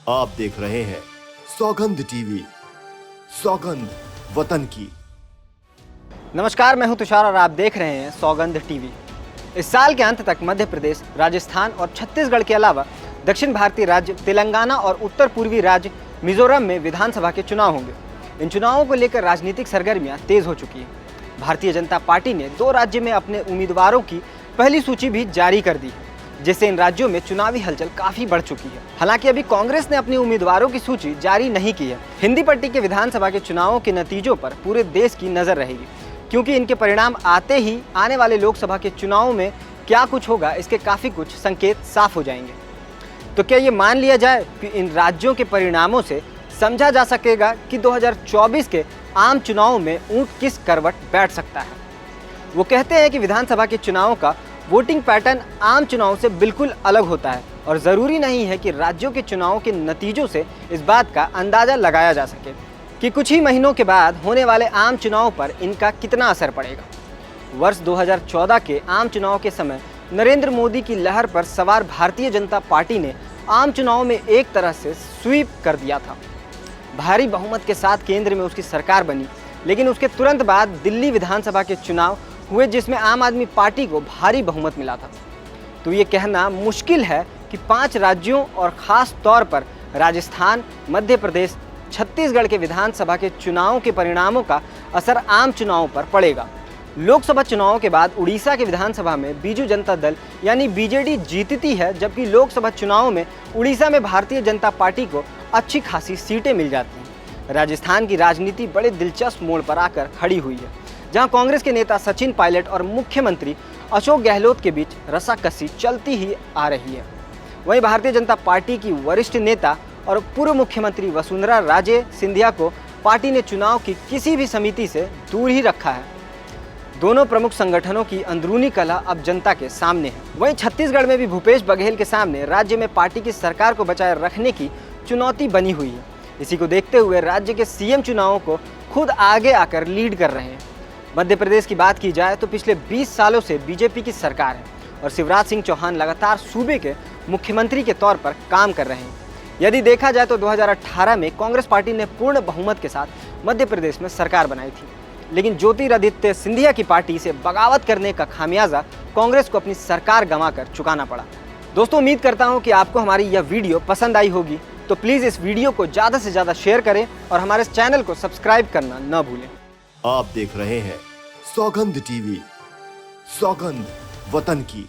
आप देख रहे हैं सौगंध टीवी, सौगंध वतन की। नमस्कार, मैं हूं तुषार और आप देख रहे हैं सौगंध टीवी। इस साल के अंत तक मध्य प्रदेश, राजस्थान और छत्तीसगढ़ के अलावा दक्षिण भारतीय राज्य तेलंगाना और उत्तर पूर्वी राज्य मिजोरम में विधानसभा के चुनाव होंगे। इन चुनावों को लेकर राजनीतिक सरगर्मियां तेज हो चुकी हैं। भारतीय जनता पार्टी ने 2 राज्य में अपने उम्मीदवारों की पहली सूची भी जारी कर दी है, जिससे इन राज्यों में चुनावी हलचल काफी बढ़ चुकी है। हालांकि अभी कांग्रेस ने अपनी उम्मीदवारों की सूची जारी नहीं की है। हिंदी पट्टी के विधानसभा के चुनावों के नतीजों पर पूरे देश की नजर रहेगी, क्योंकि इनके परिणाम आते ही आने वाले लोकसभा के चुनावों में क्या कुछ होगा, इसके काफी कुछ संकेत साफ हो जाएंगे। तो क्या ये मान लिया जाए कि इन राज्यों के परिणामों से समझा जा सकेगा कि 2024 के आम चुनावों में ऊंट किस करवट बैठ सकता है? वो कहते हैं कि विधानसभा के चुनावों का वोटिंग पैटर्न आम चुनाव से बिल्कुल अलग होता है और ज़रूरी नहीं है कि राज्यों के चुनावों के नतीजों से इस बात का अंदाज़ा लगाया जा सके कि कुछ ही महीनों के बाद होने वाले आम चुनाव पर इनका कितना असर पड़ेगा। वर्ष 2014 के आम चुनाव के समय नरेंद्र मोदी की लहर पर सवार भारतीय जनता पार्टी ने आम चुनाव में एक तरह से स्वीप कर दिया था। भारी बहुमत के साथ केंद्र में उसकी सरकार बनी, लेकिन उसके तुरंत बाद दिल्ली विधानसभा के चुनाव हुए, जिसमें आम आदमी पार्टी को भारी बहुमत मिला था। तो ये कहना मुश्किल है कि 5 राज्यों और ख़ास तौर पर राजस्थान, मध्य प्रदेश, छत्तीसगढ़ के विधानसभा के चुनावों के परिणामों का असर आम चुनावों पर पड़ेगा। लोकसभा चुनावों के बाद उड़ीसा के विधानसभा में बीजू जनता दल यानी बीजेडी जीतती है, जबकि लोकसभा चुनावों में उड़ीसा में भारतीय जनता पार्टी को अच्छी खासी सीटें मिल जाती हैं। राजस्थान की राजनीति बड़े दिलचस्प मोड़ पर आकर खड़ी हुई है, जहां कांग्रेस के नेता सचिन पायलट और मुख्यमंत्री अशोक गहलोत के बीच रस्साकसी चलती ही आ रही है। वहीं भारतीय जनता पार्टी की वरिष्ठ नेता और पूर्व मुख्यमंत्री वसुंधरा राजे सिंधिया को पार्टी ने चुनाव की किसी भी समिति से दूर ही रखा है। दोनों प्रमुख संगठनों की अंदरूनी कलह अब जनता के सामने है। वहीं छत्तीसगढ़ में भी भूपेश बघेल के सामने राज्य में पार्टी की सरकार को बचाए रखने की चुनौती बनी हुई है। इसी को देखते हुए राज्य के सीएम चुनावों को खुद आगे आकर लीड कर रहे हैं। मध्य प्रदेश की बात की जाए तो पिछले 20 सालों से बीजेपी की सरकार है और शिवराज सिंह चौहान लगातार सूबे के मुख्यमंत्री के तौर पर काम कर रहे हैं। यदि देखा जाए तो 2018 में कांग्रेस पार्टी ने पूर्ण बहुमत के साथ मध्य प्रदेश में सरकार बनाई थी, लेकिन ज्योतिरादित्य सिंधिया की पार्टी से बगावत करने का खामियाजा कांग्रेस को अपनी सरकार गंवाकर चुकाना पड़ा। दोस्तों, उम्मीद करता हूं कि आपको हमारी यह वीडियो पसंद आई होगी, तो प्लीज़ इस वीडियो को ज़्यादा से ज़्यादा शेयर करें और हमारे चैनल को सब्सक्राइब करना न भूलें। आप देख रहे हैं सौगंध टीवी, सौगंध वतन की।